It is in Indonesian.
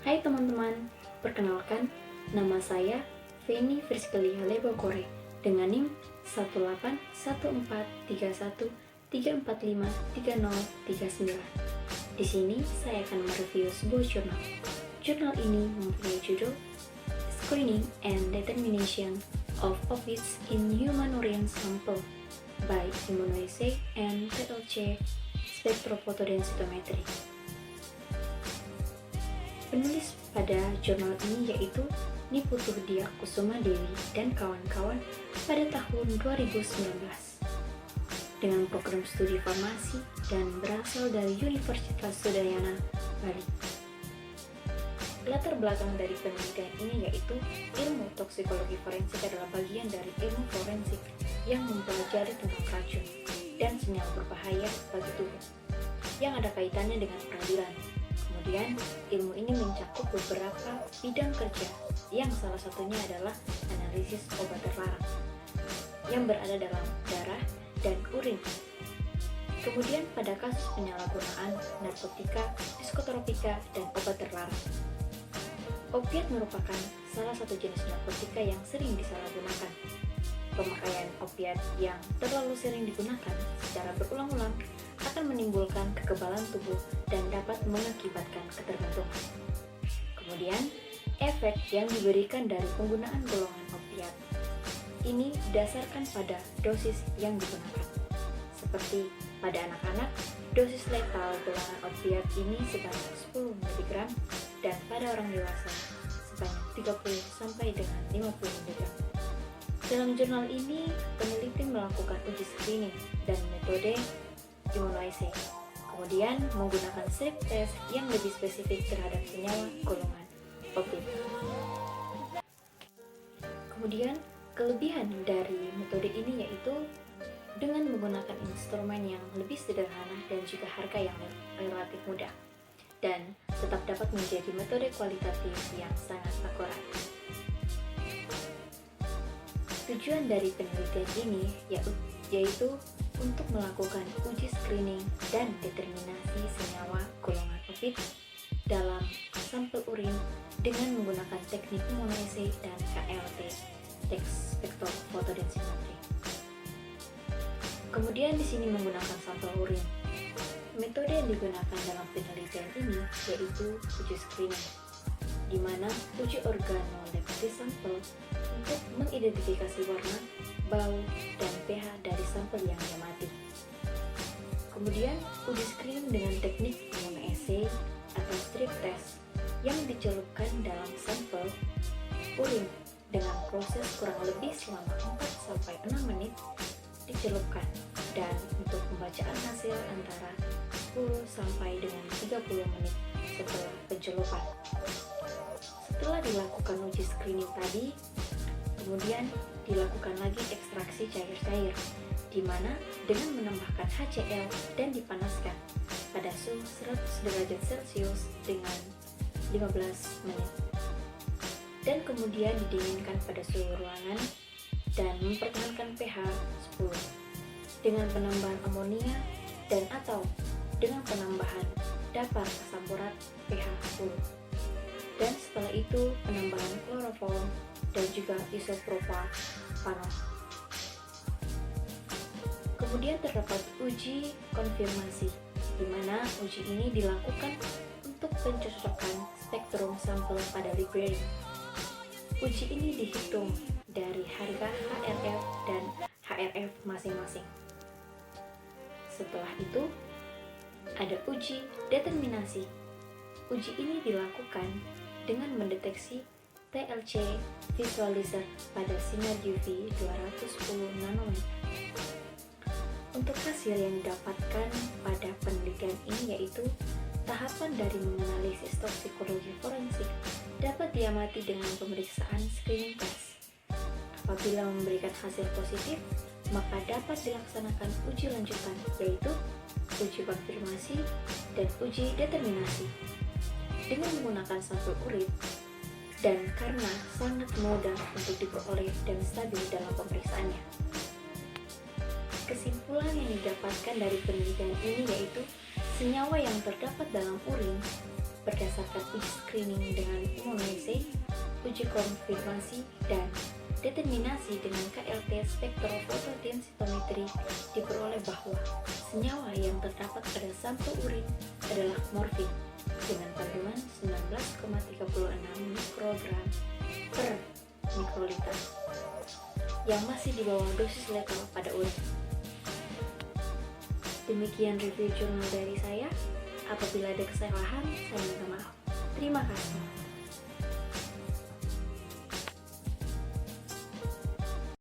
Hai teman-teman, perkenalkan, nama saya Feni Friskalia Lebokore dengan NIM 1814313453039. Di sini saya akan mereview sebuah jurnal. Jurnal ini mempunyai judul Screening and Determination of Opiates in Human Urine Sample by Immunoassay and TLC Spectrophotodensimetry. Penulis pada jurnal ini yaitu Niputu Diakusuma Dewi dan kawan-kawan pada tahun 2019 dengan program studi farmasi dan berasal dari Universitas Udayana, Bali. Latar belakang dari penelitian ini yaitu ilmu toksikologi forensik adalah bagian dari ilmu forensik yang mempelajari tentang racun dan senyawa berbahaya bagi tubuh yang ada kaitannya dengan peradilan. Kemudian, ilmu ini mencakup beberapa bidang kerja yang salah satunya adalah analisis obat terlarang yang berada dalam darah dan urin. Kemudian pada kasus penyalahgunaan narkotika, psikotropika, dan obat terlarang. Opiat merupakan salah satu jenis narkotika yang sering disalahgunakan. Pemakaian opiat yang terlalu sering digunakan secara berulang-ulang akan menimbulkan kekebalan tubuh dan dapat mengakibatkan ketergantungan. Kemudian, efek yang diberikan dari penggunaan golongan opiat ini didasarkan pada dosis yang digunakan. Seperti pada anak-anak, dosis letal golongan opiat ini sebanyak 10 mg dan pada orang dewasa sebanyak 30 sampai dengan 50 mg. Dalam jurnal ini, peneliti melakukan uji screening dan metode immunoassay, kemudian menggunakan strip test yang lebih spesifik terhadap senyawa golongan opiat. Kemudian, kelebihan dari metode ini yaitu dengan menggunakan instrumen yang lebih sederhana dan juga harga yang relatif mudah, dan tetap dapat menjadi metode kualitatif yang sangat akurat. Tujuan dari penelitian ini yaitu untuk melakukan uji screening dan determinasi senyawa golongan opiat dalam sampel urin dengan menggunakan teknik immunoassay dan KLT Spectrophotodensimetry. Kemudian di sini menggunakan sampel urin. Metode yang digunakan dalam penelitian ini yaitu uji screening, di mana uji organoleptic sampel untuk mengidentifikasi warna, bau, dan pH dari sampel yang diamati. Kemudian, uji screening dengan teknik immunoassay atau strip test yang dicelupkan dalam sampel urin dengan proses kurang lebih selama 4-6 menit dicelupkan, dan untuk pembacaan hasil antara 10 sampai dengan 30 menit setelah pencelupan. Setelah dilakukan uji screening tadi, kemudian dilakukan lagi ekstraksi cair-cair, di mana dengan menambahkan HCl dan dipanaskan pada suhu 100 derajat Celcius dengan 15 menit. Dan kemudian didinginkan pada suhu ruangan dan mempertahankan pH 10 dengan penambahan amonia dan atau dengan penambahan dapar asam borat pH 10. Dan setelah itu penambahan kloroform dan juga isopropanol. Kemudian terdapat uji konfirmasi, di mana uji ini dilakukan untuk pencocokan spektrum sampel pada library. Uji ini dihitung dari harga HRF dan HRF masing-masing. Setelah itu, ada uji determinasi. Uji ini dilakukan dengan mendeteksi TLC visualizer pada sinar UV 210 nanometer. Untuk hasil yang didapatkan pada penelitian ini yaitu tahapan dari menganalisis toksikologi forensik dapat diamati dengan pemeriksaan screening test. Apabila memberikan hasil positif, maka dapat dilaksanakan uji lanjutan yaitu uji konfirmasi dan uji determinasi dengan menggunakan sampel urin, dan karena sangat mudah untuk diperoleh dan stabil dalam pemeriksaannya. Kesimpulan yang didapatkan dari penelitian ini yaitu senyawa yang terdapat dalam urin berdasarkan uji screening dengan imunisasi, uji konfirmasi, dan determinasi dengan KLT spektrofotodensimetri diperoleh bahwa senyawa yang terdapat pada sampel urin adalah morfin dengan kandungan 19,36 mikrogram per mikroliter yang masih di bawah dosis letal pada urin. Demikian review jurnal dari saya. Apabila ada kesalahan, saya minta maaf. Terima kasih.